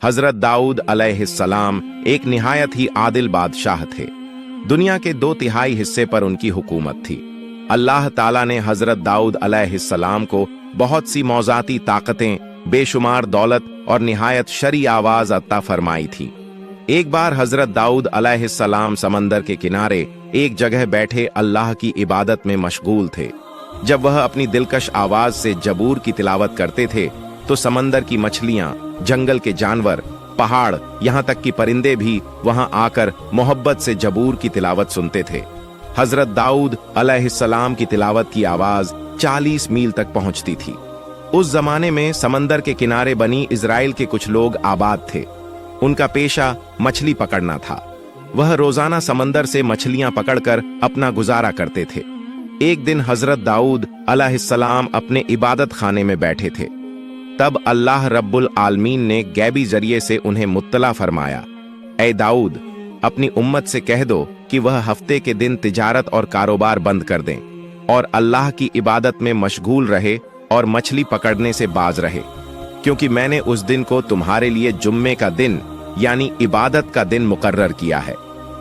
हजरत दाऊद अलैहिस्सलाम एक निहायत ही आदिल बादशाह थे। दुनिया के 2/3 हिस्से पर उनकी हुकूमत थी। अल्लाह ताला ने हजरत दाऊद अलैहिस्सलाम को बहुत सी मौज़ाती ताकतें, बेशुमार दौलत और निहायत शरी आवाज अता फरमाई थी। एक बार हजरत दाऊद अलैहिस्सलाम समंदर के किनारे एक जगह बैठे अल्लाह की इबादत में मशगूल थे। जब वह अपनी दिलकश आवाज से जबूर की तिलावत करते थे तो समंदर की मछलियां, जंगल के जानवर, पहाड़, यहाँ तक कि परिंदे भी वहां आकर मोहब्बत से जबूर की तिलावत सुनते थे। हजरत दाऊद अलैहिस्सलाम की तिलावत की आवाज 40 मील तक पहुंचती थी। उस जमाने में समंदर के किनारे बनी इजराइल के कुछ लोग आबाद थे। उनका पेशा मछली पकड़ना था। वह रोजाना समंदर से मछलियां पकड़कर अपना गुजारा करते थे। एक दिन हजरत दाऊद अलैहिस्सलाम अपने इबादत खाने में बैठे थे। तब अल्लाह रब्बुल आलमीन ने गैबी जरिए से उन्हें मुत्तला फरमाया, ऐ दाऊद, अपनी उम्मत से कह दो कि वह हफ्ते के दिन तिजारत और कारोबार बंद कर दें और अल्लाह की इबादत में मशगूल रहे और मछली पकड़ने से बाज रहे, क्योंकि मैंने उस दिन को तुम्हारे लिए जुम्मे का दिन यानी इबादत का दिन मुकर्रर किया है।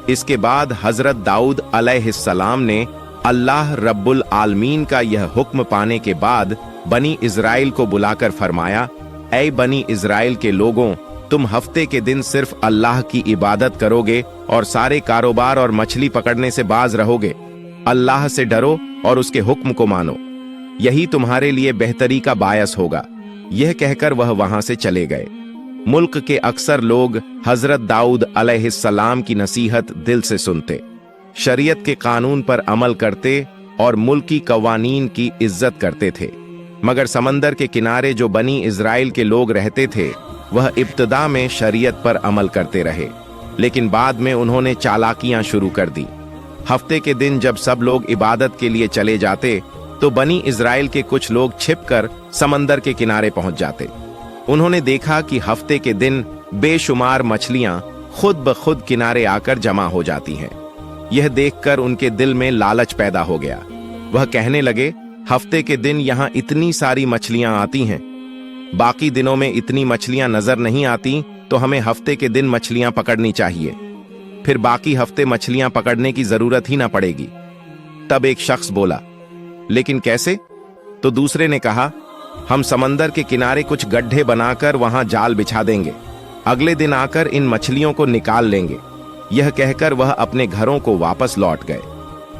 इसके बाद हजरत दाऊद अलैहिस्सलाम ने अल्लाह रब्बुल आलमीन का यह हुक्म पाने के बाद बनी इजराइल को बुलाकर फरमाया, ऐ बनी इजराइल के लोगों, तुम हफ्ते के दिन सिर्फ अल्लाह की इबादत करोगे और सारे कारोबार और मछली पकड़ने से बाज रहोगे। अल्लाह से डरो और उसके हुक्म को मानो, यही तुम्हारे लिए बेहतरी का बायस होगा। यह कहकर वह वहां से चले गए। मुल्क के अक्सर लोग हजरत दाऊद अलैहिस्सलाम की नसीहत दिल से सुनते, शरीयत के कानून पर अमल करते और मुल्की कवानीन की इज्जत करते थे। मगर समंदर के किनारे जो बनी इजराइल के लोग रहते थे वह इब्तिदा में शरीयत पर अमल करते रहे, लेकिन बाद में उन्होंने चालाकियां शुरू कर दी। हफ्ते के दिन जब सब लोग इबादत के लिए चले जाते तो बनी इजराइल के कुछ लोग छिपकर समंदर के किनारे पहुंच जाते। उन्होंने देखा कि हफ्ते के दिन बेशुमार मछलियां खुद ब खुद किनारे आकर जमा हो जाती हैं। यह देखकर उनके दिल में लालच पैदा हो गया। वह कहने लगे, हफ्ते के दिन यहाँ इतनी सारी मछलियां आती हैं, बाकी दिनों में इतनी मछलियां नजर नहीं आती, तो हमें हफ्ते के दिन मछलियां पकड़नी चाहिए, फिर बाकी हफ्ते मछलियां पकड़ने की जरूरत ही ना पड़ेगी। तब एक शख्स बोला, लेकिन कैसे? तो दूसरे ने कहा, हम समंदर के किनारे कुछ गड्ढे बनाकर वहां जाल बिछा देंगे, अगले दिन आकर इन मछलियों को निकाल लेंगे। यह कहकर वह अपने घरों को वापस लौट गए।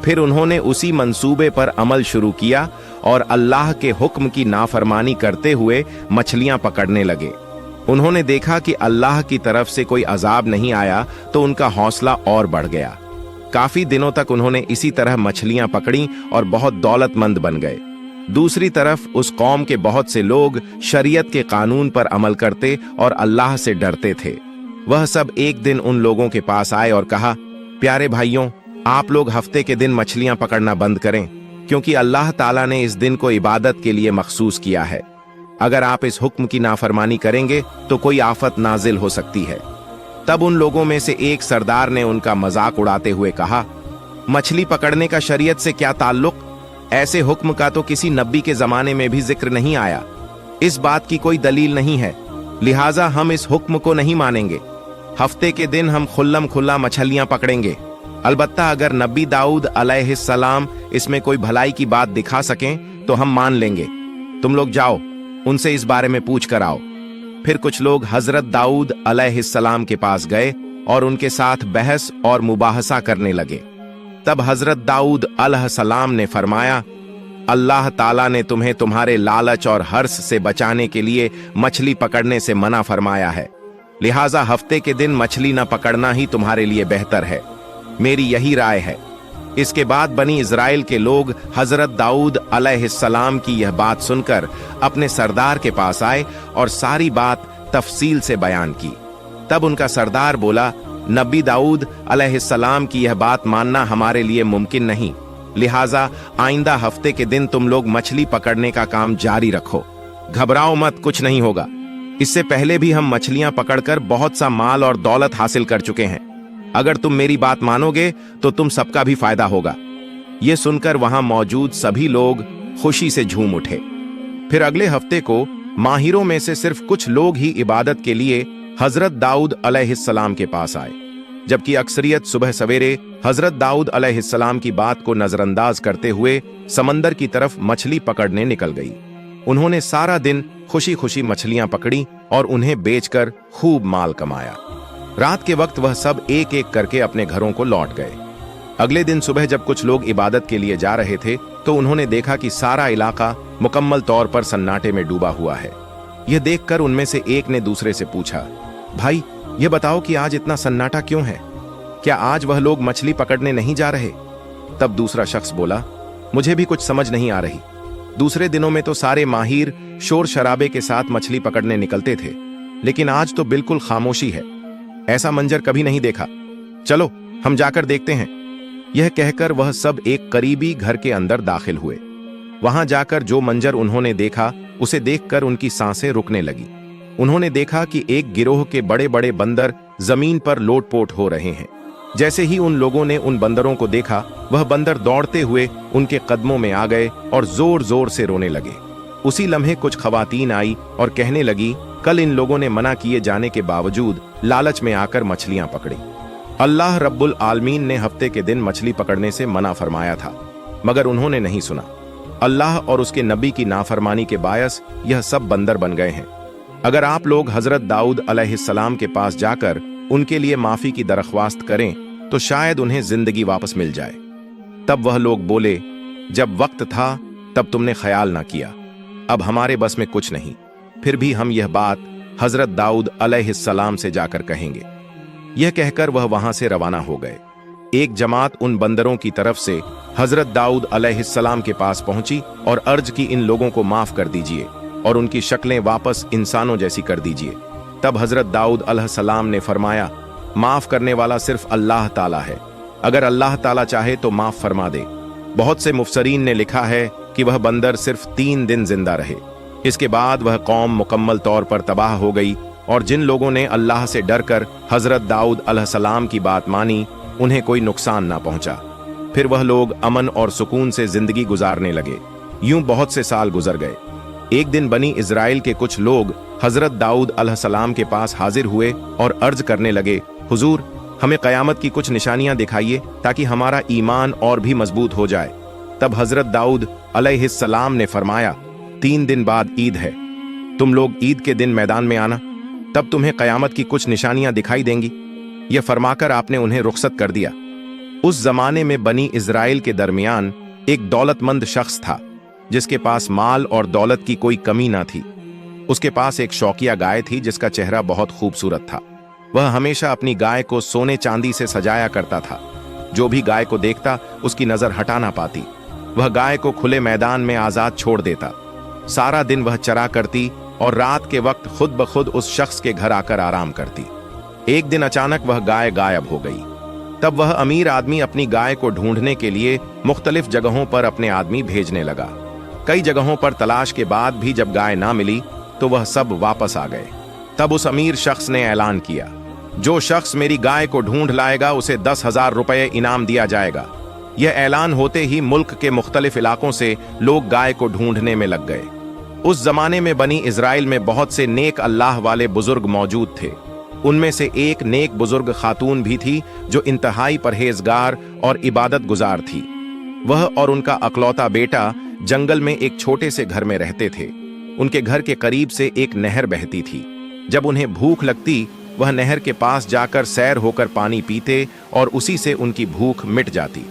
फिर उन्होंने उसी मंसूबे पर अमल शुरू किया और अल्लाह के हुक्म की नाफरमानी करते हुए मछलियां पकड़ने लगे। उन्होंने देखा कि अल्लाह की तरफ से कोई अजाब नहीं आया तो उनका हौसला और बढ़ गया। काफी दिनों तक उन्होंने इसी तरह मछलियां पकड़ी और बहुत दौलतमंद बन गए। दूसरी तरफ उस कौम के बहुत से लोग शरीयत के कानून पर अमल करते और अल्लाह से डरते थे। वह सब एक दिन उन लोगों के पास आए और कहा, प्यारे भाइयों, आप लोग हफ्ते के दिन मछलियां पकड़ना बंद करें, क्योंकि अल्लाह ताला ने इस दिन को इबादत के लिए मखसूस किया है। अगर आप इस हुक्म की नाफरमानी करेंगे तो कोई आफत नाजिल हो सकती है। तब उन लोगों में से एक सरदार ने उनका मजाक उड़ाते हुए कहा, मछली पकड़ने का शरीयत से क्या ताल्लुक? ऐसे हुक्म का तो किसी नबी के जमाने में भी जिक्र नहीं आया। इस बात की कोई दलील नहीं है, लिहाजा हम इस हुक्म को नहीं मानेंगे। हफ्ते के दिन हम खुल्लम खुल्ला मछलियां पकड़ेंगे। अलबत्ता अगर नबी दाऊद अलैहिस्सलाम इसमें कोई भलाई की बात दिखा सकें तो हम मान लेंगे। तुम लोग जाओ, उनसे इस बारे में पूछ कर आओ। फिर कुछ लोग हजरत दाऊद अलैहिस्सलाम के पास गए और उनके साथ बहस और मुबाहसा करने लगे। तब हजरत दाऊद अलैहिस्सलाम ने फरमाया, अल्लाह ताला ने तुम्हें तुम्हारे लालच और हर्ष से बचाने के लिए मछली पकड़ने से मना फरमाया है, लिहाजा हफ्ते के दिन मछली न पकड़ना ही तुम्हारे लिए बेहतर है। मेरी यही राय है। इसके बाद बनी इजराइल के लोग हजरत दाऊद अलैहिस्सलाम की यह बात सुनकर अपने सरदार के पास आए और सारी बात तफसील से बयान की। तब उनका सरदार बोला, नबी दाऊद अलैहिस्सलाम की यह बात मानना हमारे लिए मुमकिन नहीं, लिहाजा आइंदा हफ्ते के दिन तुम लोग मछली पकड़ने का काम जारी रखो। घबराओ मत, कुछ नहीं होगा। इससे पहले भी हम मछलियां पकड़कर बहुत सा माल और दौलत हासिल कर चुके हैं। अगर तुम मेरी बात मानोगे तो तुम सबका भी फायदा होगा। ये सुनकर वहां मौजूद सभी लोग खुशी से झूम उठे। फिर अगले हफ्ते को माहिरों में से सिर्फ कुछ लोग ही इबादत के लिए हजरत दाऊद अलैहिस्सलाम के पास आए, जबकि अक्सरियत सुबह सवेरे हजरत दाऊद अलैहिस्सलाम की बात को नजरअंदाज करते हुए समंदर की तरफ मछली पकड़ने निकल गई। उन्होंने सारा दिन खुशी खुशी मछलियां पकड़ी और उन्हें बेचकर खूब माल कमाया। रात के वक्त वह सब एक एक करके अपने घरों को लौट गए। अगले दिन सुबह जब कुछ लोग इबादत के लिए जा रहे थे तो उन्होंने देखा कि सारा इलाका मुकम्मल तौर पर सन्नाटे में डूबा हुआ है। यह देखकर उनमें से एक ने दूसरे से पूछा, भाई यह बताओ कि आज इतना सन्नाटा क्यों है? क्या आज वह लोग मछली पकड़ने नहीं जा रहे? तब दूसरा शख्स बोला, मुझे भी कुछ समझ नहीं आ रही। दूसरे दिनों में तो सारे माहिर शोर शराबे के साथ मछली पकड़ने निकलते थे, लेकिन आज तो बिल्कुल खामोशी है। ऐसा मंजर कभी नहीं देखा। चलो हम जाकर देखते हैं। यह कहकर वह सब एक करीबी घर के अंदर दाखिल हुए। वहां जाकर जो मंजर उन्होंने देखा उसे देखकर उनकी सांसें रुकने लगी। उन्होंने देखा कि एक गिरोह के बड़े बड़े बंदर जमीन पर लोटपोट हो रहे हैं। जैसे ही उन लोगों ने उन बंदरों को देखा, वह बंदर दौड़ते हुए उनके कदमों में आ गए और जोर जोर से रोने लगे। उसी लम्हे कुछ खवातीन आई और कहने लगी, कल इन लोगों ने मना किए जाने के बावजूद लालच में आकर मछलियां पकड़ी। अल्लाह रब्बुल आलमीन ने हफ्ते के दिन मछली पकड़ने से मना फरमाया था, मगर उन्होंने नहीं सुना। अल्लाह और उसके नबी की नाफरमानी के बायस यह सब बंदर बन गए हैं। अगर आप लोग हजरत दाऊद अलैहिस्सलाम के पास जाकर उनके लिए माफी की दरख्वास्त करें तो शायद उन्हें जिंदगी वापस मिल जाए। तब वह लोग बोले, जब वक्त था तब तुमने ख्याल ना किया, अब हमारे बस में कुछ नहीं। फिर भी हम यह बात हजरत दाऊद अलैहिस्सलाम से जाकर कहेंगे। यह कहकर वह वहां से रवाना हो गए। एक जमात उन बंदरों की तरफ से हजरत दाऊद अलैहिस्सलाम के पास पहुंची और अर्ज की, इन लोगों को माफ कर दीजिए और उनकी शक्लें वापस इंसानों जैसी कर दीजिए। तब हजरत दाऊद अलैहिस्सलाम ने फरमाया, माफ करने वाला सिर्फ अल्लाह ताला है। अगर अल्लाह ताला चाहे तो माफ फरमा दे। बहुत से मुफसरीन ने लिखा है कि वह बंदर सिर्फ 3 दिन जिंदा रहे। इसके बाद वह कौम मुकम्मल तौर पर तबाह हो गई और जिन लोगों ने अल्लाह से डरकर हजरत दाऊद अलैहिस्सलाम की बात मानी, उन्हें कोई नुकसान ना पहुंचा। फिर वह लोग अमन और सुकून से जिंदगी गुजारने लगे। यूं बहुत से साल गुजर गए। एक दिन बनी इजराइल के कुछ लोग हजरत दाऊद अलैहिस्सलाम के पास हाजिर हुए और अर्ज करने लगे, हुजूर हमें कयामत की कुछ निशानियां दिखाइए ताकि हमारा ईमान और भी मजबूत हो जाए। तब हजरत दाऊद अलैहिस्सलाम ने फरमाया, 3 दिन बाद ईद है, तुम लोग ईद के दिन मैदान में आना, तब तुम्हें कयामत की कुछ निशानियां दिखाई देंगी। यह फरमाकर आपने उन्हें रुखसत कर दिया। उस जमाने में बनी इजराइल के दरमियान एक दौलतमंद शख्स था जिसके पास माल और दौलत की कोई कमी ना थी। उसके पास एक शौकिया गाय थी जिसका चेहरा बहुत खूबसूरत था। वह हमेशा अपनी गाय को सोने चांदी से सजाया करता था। जो भी गाय को देखता उसकी नजर हटा ना पाती। वह गाय को खुले मैदान में आजाद छोड़ देता। सारा दिन वह चरा करती और रात के वक्त खुद ब खुद उस शख्स के घर आकर आराम करती। एक दिन अचानक वह गाय गायब हो गई। तब वह अमीर आदमी अपनी गाय को ढूंढने के लिए मुख्तलिफ जगहों पर अपने आदमी भेजने लगा। कई जगहों पर तलाश के बाद भी जब गाय ना मिली तो वह सब वापस आ गए। तब उस अमीर शख्स ने ऐलान किया, जो शख्स मेरी गाय को ढूंढ लाएगा उसे 10,000 रुपये इनाम दिया जाएगा। यह ऐलान होते ही मुल्क के मुख्तलिफ इलाकों से लोग गाय को ढूंढने में लग गए। उस जमाने में बनी इजराइल में बहुत से नेक अल्लाह वाले बुजुर्ग मौजूद थे। उनमें से एक नेक बुजुर्ग खातून भी थी जो इंतहाई परहेजगार और इबादत गुजार थी। वह और उनका अकलौता बेटा जंगल में एक छोटे से घर में रहते थे। उनके घर के करीब से एक नहर बहती थी। जब उन्हें भूख लगती वह नहर के पास जाकर सैर होकर पानी पीते और उसी से उनकी भूख मिट जाती।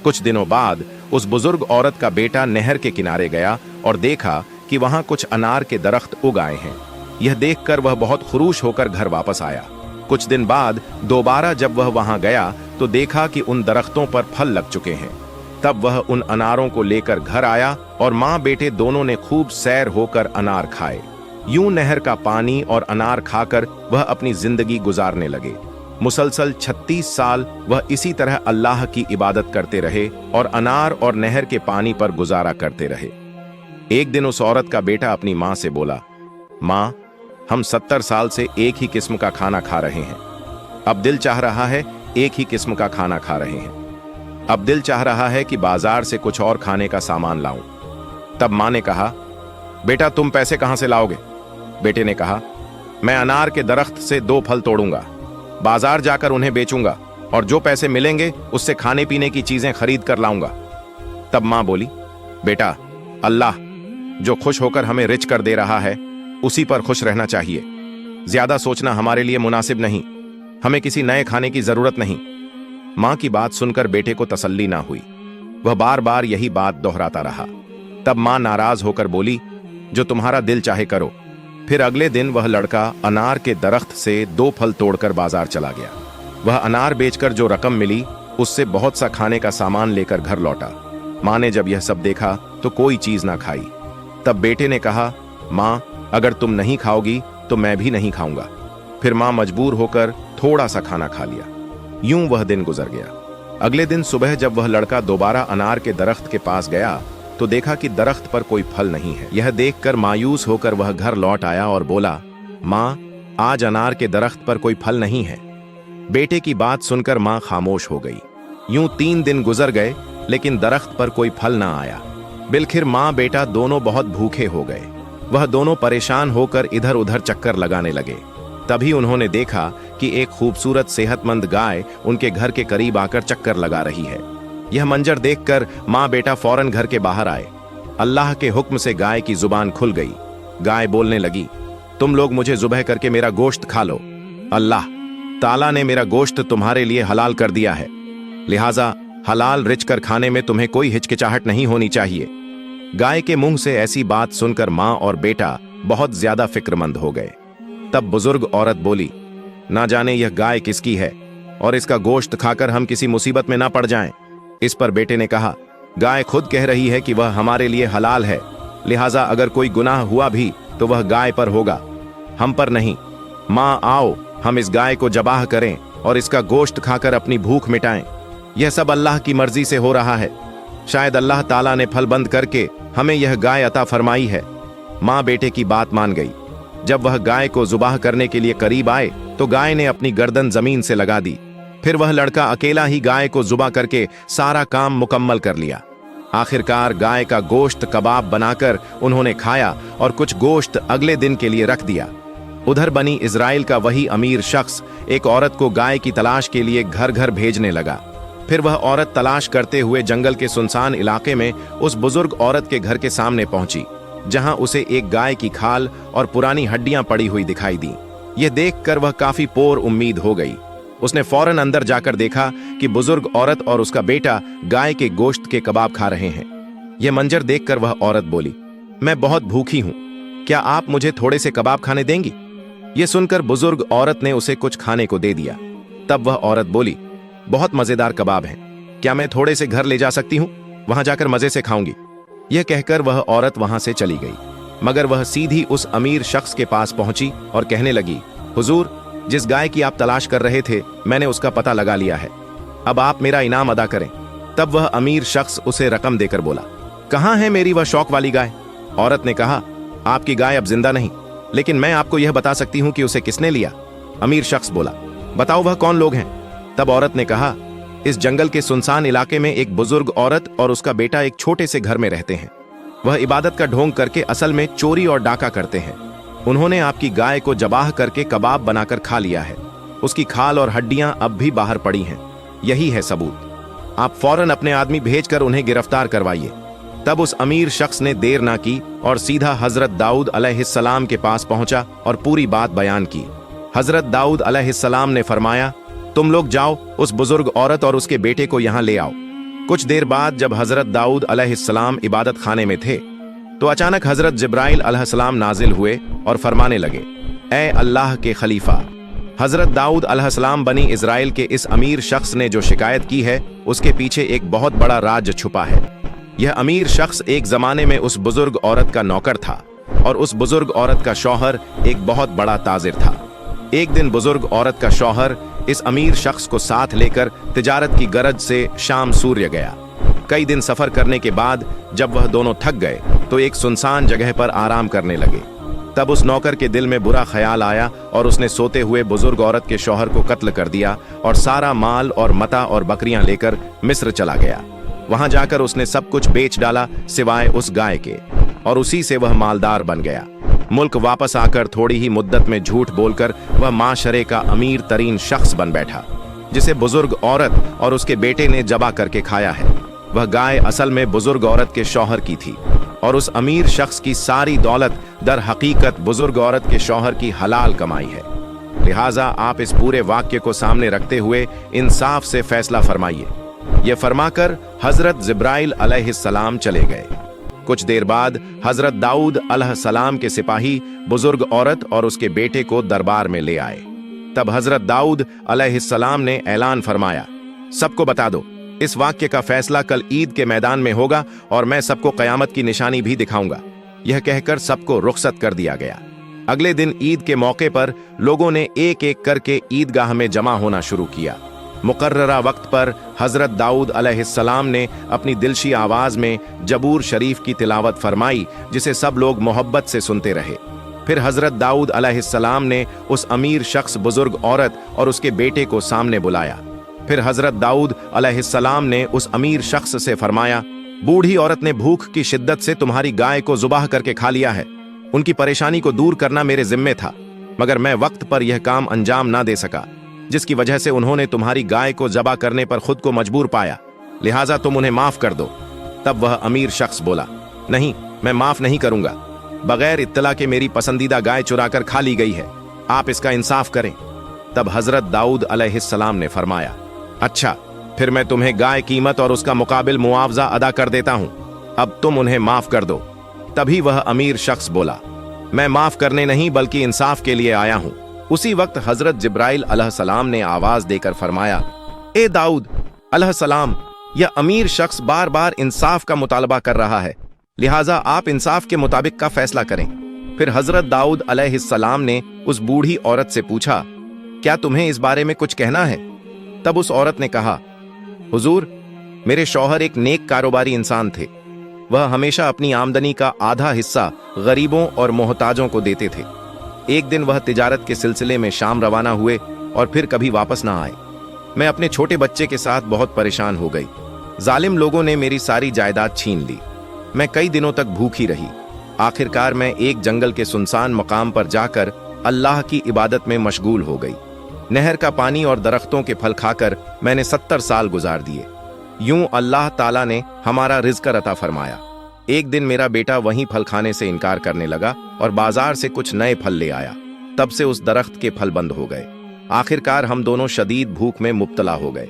कुछ दिनों बाद उस बुजुर्ग औरत का बेटा नहर के किनारे गया और देखा कि वहां कुछ अनार के दरख्त उग आए हैं। यह देखकर वह बहुत खुरूश होकर घर वापस आया। कुछ दिन बाद दोबारा जब वह वहां गया तो देखा कि उन दरख्तों पर फल लग चुके हैं। तब वह उन अनारों को लेकर घर आया और माँ बेटे दोनों ने खूब सैर होकर अनार खाए। यूं नहर का पानी और अनार खाकर वह अपनी जिंदगी गुजारने लगे। मुसलसल 36 साल वह इसी तरह अल्लाह की इबादत करते रहे और अनार और नहर के पानी पर गुजारा करते रहे। एक दिन उस औरत का बेटा अपनी माँ से बोला, माँ हम 70 साल से एक ही किस्म का खाना खा रहे हैं। अब दिल चाह रहा है एक ही किस्म का खाना खा रहे हैं। अब दिल चाह रहा है कि बाजार से कुछ और खाने का सामान लाऊं। तब माँ ने कहा, बेटा तुम पैसे कहां से लाओगे? बेटे ने कहा, मैं अनार के दरख्त से 2 फल तोड़ूंगा, बाजार जाकर उन्हें बेचूंगा और जो पैसे मिलेंगे उससे खाने पीने की चीजें खरीद कर लाऊंगा। तब मां बोली, बेटा, अल्लाह जो खुश होकर हमें रिच कर दे रहा है उसी पर खुश रहना चाहिए। ज्यादा सोचना हमारे लिए मुनासिब नहीं। हमें किसी नए खाने की जरूरत नहीं। मां की बात सुनकर बेटे को तसल्ली ना हुई। वह बार बार यही बात दोहराता रहा। तब मां नाराज होकर बोली, जो तुम्हारा दिल चाहे करो। फिर अगले दिन वह लड़का अनार के दरख्त से 2 फल तोड़कर बाजार चला गया। वह अनार बेचकर जो रकम मिली उससे बहुत सा खाने का सामान लेकर घर लौटा। मां ने जब यह सब देखा तो कोई चीज ना खाई। तब बेटे ने कहा, मां, अगर तुम नहीं खाओगी तो मैं भी नहीं खाऊंगा। फिर मां मजबूर होकर थोड़ा सा खाना खा लिया। यूं वह दिन गुजर गया। अगले दिन सुबह जब वह लड़का दोबारा अनार के दरख्त के पास गया तो देखा कि दरख्त पर कोई फल नहीं है। यह देखकर मायूस होकर वह घर लौट आया और बोला, मां, आज अनार के दरख्त पर कोई फल नहीं है। बेटे की बात सुनकर मां खामोश हो गई। यूं 3 दिन गुजर गए लेकिन दरख्त पर कोई फल ना आया। बिलखिर मां बेटा दोनों बहुत भूखे हो गए। वह दोनों परेशान होकर इधर उधर चक्कर लगाने लगे। तभी उन्होंने देखा कि एक खूबसूरत सेहतमंद गाय उनके घर के करीब आकर चक्कर लगा रही है। यह मंजर देखकर मां बेटा फौरन घर के बाहर आए। अल्लाह के हुक्म से गाय की जुबान खुल गई। गाय बोलने लगी, तुम लोग मुझे जुबह करके मेरा गोश्त खा लो। अल्लाह ताला ने मेरा गोश्त तुम्हारे लिए हलाल कर दिया है, लिहाजा हलाल रिच कर खाने में तुम्हें कोई हिचकिचाहट नहीं होनी चाहिए। गाय के मुंह से ऐसी बात सुनकर मां और बेटा बहुत ज्यादा फिक्रमंद हो गए। तब बुजुर्ग औरत बोली, ना जाने यह गाय किसकी है और इसका गोश्त खाकर हम किसी मुसीबत में ना पड़ जाएं। इस पर बेटे ने कहा, गाय खुद कह रही है कि वह हमारे लिए हलाल है, लिहाजा अगर कोई गुनाह हुआ भी तो वह गाय पर होगा, हम पर नहीं। मां, आओ हम इस गाय को जबाह करें और इसका गोश्त खाकर अपनी भूख मिटाएं। यह सब अल्लाह की मर्जी से हो रहा है। शायद अल्लाह ताला ने फल बंद करके हमें यह गाय अता फरमाई है। मां बेटे की बात मान गई। जब वह गाय को जुबाह करने के लिए करीब आए तो गाय ने अपनी गर्दन जमीन से लगा दी। फिर वह लड़का अकेला ही गाय को जुबाह करके सारा काम मुकम्मल कर लिया। आखिरकार गाय का गोश्त कबाब बनाकर उन्होंने खाया और कुछ गोश्त अगले दिन के लिए रख दिया। उधर बनी इजराइल का वही अमीर शख्स एक औरत को गाय की तलाश के लिए घर घर भेजने लगा। फिर वह औरत तलाश करते हुए जंगल के सुनसान इलाके में उस बुजुर्ग औरत के घर के सामने पहुंची, जहां उसे एक गाय की खाल और पुरानी हड्डियां पड़ी हुई दिखाई दी। यह देखकर वह काफी पोर उम्मीद हो गई। उसने फौरन अंदर जाकर देखा कि बुजुर्ग औरत और उसका बेटा गाय के गोश्त के कबाब खा रहे हैं। यह मंजर देखकर वह औरत बोली, मैं बहुत भूखी हूं, क्या आप मुझे थोड़े से कबाब खाने देंगी? यह सुनकर बुजुर्ग औरत ने उसे कुछ खाने को दे दिया। तब वह औरत बोली, बहुत मजेदार कबाब हैं, क्या मैं थोड़े से घर ले जा सकती हूँ? वहां जाकर मजे से खाऊंगी। यह कहकर वह औरत वहां से चली गई, मगर वह सीधी उस अमीर शख्स के पास पहुंची और कहने लगी, हुजूर, जिस गाय की आप तलाश कर रहे थे मैंने उसका पता लगा लिया है, अब आप मेरा इनाम अदा करें। तब वह अमीर शख्स उसे रकम देकर बोला, कहां है मेरी वह शौक वाली गाय? औरत ने कहा, आपकी गाय अब जिंदा नहीं, लेकिन मैं आपको यह बता सकती हूं कि उसे किसने लिया। अमीर शख्स बोला, बताओ वह कौन लोग हैं? तब औरत ने कहा, इस जंगल के सुनसान इलाके में एक बुजुर्ग औरत और उसका बेटा एक छोटे से घर में रहते हैं। वह इबादत का ढोंग करके असल में चोरी और डाका करते हैं। उन्होंने आपकी गाय को जबाह करके कबाब बनाकर खा लिया है। उसकी खाल और हड्डियां अब भी बाहर पड़ी हैं। यही है सबूत। आप फौरन अपने आदमी भेजकर उन्हें गिरफ्तार करवाइए। तब उस अमीर शख्स ने देर ना की और सीधा हजरत दाऊद अलैहिस्सलाम के पास पहुंचा और पूरी बात बयान की। हजरत दाऊद अलैहिस्सलाम ने फरमाया, तुम लोग जाओ, उस बुजुर्ग औरत और उसके बेटे को यहां ले आओ। कुछ देर बाद जब हजरत दाऊद अलैहिस्सलाम इबादत खाने में थे तो अचानक हजरत जिब्राइल अलैहिस्सलाम नाजिल हुए और फरमाने लगे, ए अल्लाह के खलीफा, हजरत दाऊद अलैहिस्सलाम बनी इजराइल के इस अमीर शख्स ने जो शिकायत की है उसके पीछे एक बहुत बड़ा राज छुपा है। यह अमीर शख्स एक जमाने में उस बुजुर्ग औरत का नौकर था और उस बुजुर्ग औरत का शौहर एक बहुत बड़ा ताजिर था। एक दिन बुजुर्ग औरत का शौहर इस अमीर शख्स को साथ लेकर तिजारत की गरज से शाम सूर्य गया। कई दिन सफर करने के बाद जब वह दोनों थक गए तो एक सुनसान जगह पर आराम करने लगे। तब उस नौकर के दिल में बुरा ख्याल आया और उसने सोते हुए बुजुर्ग औरत के शौहर को कत्ल कर दिया और सारा माल और मता और बकरियां लेकर मिस्र चला गया। वहां जाकर उसने सब कुछ बेच डाला सिवाय उस गाय के, और उसी से वह मालदार बन गया। मुल्क वापस आकर थोड़ी ही मुद्दत में झूठ बोलकर वह माशरे का अमीर तरीन शख्स बन बैठा, जिसे बुजुर्ग औरत और उसके बेटे ने जबा करके खाया है। वह गाय असल में बुजुर्ग औरत के शौहर की थी और उस अमीर शख्स की सारी दौलत दर हकीकत बुजुर्ग औरत के शौहर की हलाल कमाई है। लिहाजा आप इस पूरे वाक्य को सामने रखते हुए इंसाफ से फैसला फरमाइए। यह फरमाकर हजरत जिब्राइल अलैहिस्सलाम चले गए। कुछ देर बाद हजरत दाऊद अलैहिस्सलाम के सिपाही बुजुर्ग औरत और उसके बेटे को दरबार में ले आए। तब हजरत दाऊद अलैहिस्सलाम ने ऐलान फरमाया, सबको बता दो, इस वाक्य का फैसला कल ईद के मैदान में होगा और मैं सबको कयामत की निशानी भी दिखाऊंगा। यह कहकर सबको रुखसत कर दिया गया। अगले दिन ईद के मौके पर लोगों ने एक एक करके ईदगाह में जमा होना शुरू किया। मुकर्ररा वक्त पर हजरत दाऊद अलैहिस्सलाम ने अपनी दिलशी आवाज में जबूर शरीफ की तिलावत फरमाई, जिसे सब लोग मोहब्बत से सुनते रहे। फिर हजरत दाऊद अलैहिस्सलाम ने उस अमीर शख्स बुजुर्ग औरत और उसके बेटे को सामने बुलाया। फिर हजरत दाऊद अलैहिस्सलाम ने उस अमीर शख्स से फरमाया, बूढ़ी औरत ने भूख की शिद्दत से तुम्हारी गाय को जुबाह करके खा लिया है। उनकी परेशानी को दूर करना मेरे जिम्मे था, मगर मैं वक्त पर यह काम अंजाम ना दे सका, जिसकी वजह से उन्होंने तुम्हारी गाय को जबा करने पर खुद को मजबूर पाया। लिहाजा तुम उन्हें माफ कर दो। तब वह अमीर शख्स बोला, नहीं, मैं माफ नहीं करूंगा। बगैर इत्तला के मेरी पसंदीदा गाय चुराकर खा ली गई है, आप इसका इंसाफ करें। तब हजरत दाऊद अलैहिस्सलाम ने फरमाया, अच्छा, फिर मैं तुम्हें गाय कीमत और उसका मुकाबिल मुआवजा अदा कर देता हूं। अब तुम उन्हें माफ कर दो। तभी वह अमीर शख्स बोला, मैं माफ करने नहीं बल्कि इंसाफ के लिए आया हूं। उसी वक्त हजरत जिब्राइल अलैहिस्सलाम ने आवाज देकर फरमाया, ए दाऊद अलैहिस्सलाम, यह अमीर शख्स बार बार इंसाफ का मुतालबा कर रहा है, लिहाजा आप इंसाफ के मुताबिक का फैसला करें। फिर हजरत दाऊद अलैहिस्सलाम ने उस बूढ़ी औरत से पूछा, क्या तुम्हें इस बारे में कुछ कहना है? तब उस औरत ने कहा, हुजूर, मेरे शौहर एक नेक कारोबारी इंसान थे। वह हमेशा अपनी आमदनी का आधा हिस्सा गरीबों और मोहताजों को देते थे। एक दिन वह तिजारत के सिलसिले में शाम रवाना हुए और फिर कभी वापस ना आए। मैं अपने छोटे बच्चे के साथ बहुत परेशान हो गई। जालिम लोगों ने मेरी सारी जायदाद छीन ली। मैं कई दिनों तक भूखी रही। आखिरकार मैं एक जंगल के सुनसान मकाम पर जाकर अल्लाह की इबादत में मशगूल हो गई। नहर का पानी और दरख्तों के फल खाकर मैंने 70 साल गुजार दिए। यूं अल्लाह ताला ने हमारा रिज़्क अता फरमाया। एक दिन मेरा बेटा वहीं फल खाने से इनकार करने लगा और बाजार से कुछ नए फल ले आया। तब से उस दरख्त के फल बंद हो गए। आखिरकार हम दोनों शदीद भूख में मुब्तला हो गए।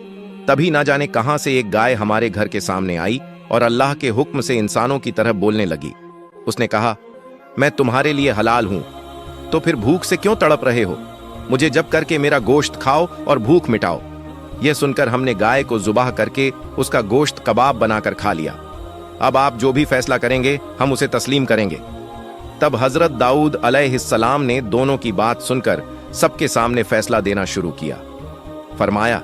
तभी ना जाने कहां से एक गाय हमारे घर के सामने आई और अल्लाह के हुक्म से इंसानों की तरह बोलने लगी। उसने कहा, मैं तुम्हारे लिए हलाल हूं, तो फिर भूख से क्यों तड़प रहे हो? मुझे जब करके मेरा गोश्त खाओ और भूख मिटाओ। यह सुनकर हमने गाय को जुबाह करके उसका गोश्त कबाब बनाकर खा लिया। अब आप जो भी फैसला करेंगे हम उसे तस्लीम करेंगे। तब हजरत दाऊद अलैहिस्सलाम ने दोनों की बात सुनकर सबके सामने फैसला देना शुरू किया। फरमाया,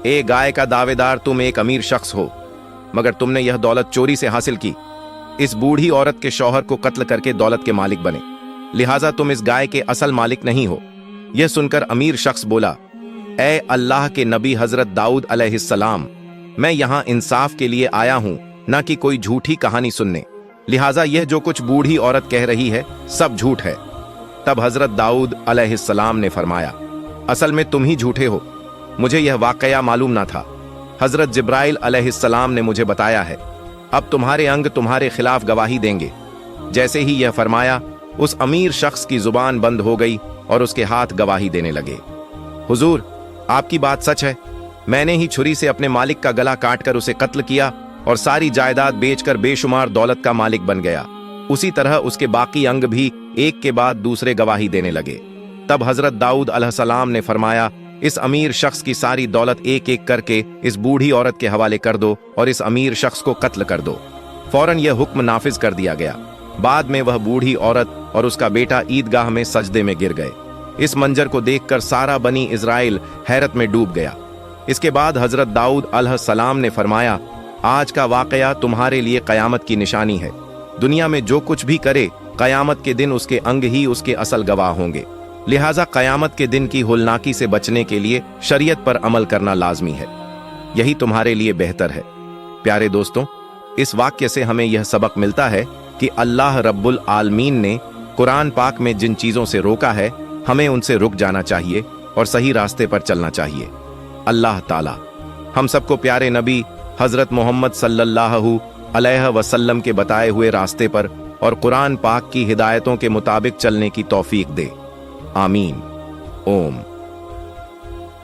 ए गाय का दावेदार, तुम एक अमीर शख्स हो, मगर तुमने यह दौलत चोरी से हासिल की। इस बूढ़ी औरत के शौहर को कत्ल करके दौलत के मालिक बने, लिहाजा तुम इस गाय के असल मालिक नहीं हो। यह सुनकर अमीर शख्स बोला, ए अल्लाह के नबी हजरत दाऊद अलैहिस्सलाम, मैं यहां इंसाफ के लिए आया हूं, ना कि कोई झूठी कहानी सुनने। लिहाजा यह जो कुछ बूढ़ी औरत कह रही है सब झूठ है। तब हजरत दाऊद अलैहिस्सलाम ने फरमाया, असल में तुम ही झूठे हो, मुझे यह वाकया मालूम ना था। हजरत जिब्राइल अलैहिस्सलाम ने मुझे बताया है। अब तुम्हारे अंग तुम्हारे खिलाफ गवाही देंगे। जैसे ही यह फरमाया, उस अमीर शख्स की जुबान बंद हो गई और उसके हाथ गवाही देने लगे। हुजूर, आपकी बात सच है। मैंने ही छुरी से अपने मालिक का गला काटकर उसे कत्ल किया और सारी जायदाद बेचकर बेशुमार दौलत का मालिक बन गया। उसी तरह उसके बाकी अंग भी एक के बाद दूसरे गवाही देने लगे। तब हजरत दाऊद अलैहिस्सलाम ने फरमाया, इस अमीर शख्स की सारी दौलत एक एक करके इस बूढ़ी औरत के हवाले कर दो और इस अमीर शख्स को कत्ल कर दो। फौरन यह हुक्म नाफिज कर दिया गया। बाद में वह बूढ़ी औरत और उसका बेटा ईदगाह में सजदे में गिर गए। इस मंजर को देखकर सारा बनी इजराइल हैरत में डूब गया। इसके बाद हजरत दाऊद अलैहिस्सलाम ने फरमाया, आज का वाकया तुम्हारे लिए कयामत की निशानी है। दुनिया में जो कुछ भी करे, कयामत के दिन उसके अंग ही उसके असल गवाह होंगे। लिहाजा कयामत के दिन की होलनाकी से बचने के लिए शरीयत पर अमल करना लाजमी है। यही तुम्हारे लिए बेहतर है। प्यारे दोस्तों, इस वाक्य से हमें यह सबक मिलता है कि अल्लाह रब्बुल आलमीन ने कुरान पाक में जिन चीजों से रोका है हमें उनसे रुक जाना चाहिए और सही रास्ते पर चलना चाहिए। अल्लाह ताला हम सबको प्यारे नबी हजरत मोहम्मद सल्लल्लाहु अलैहि वसल्लम के बताए हुए रास्ते पर और कुरान पाक की हिदायतों के मुताबिक चलने की तौफीक दे। आमीन। ओम।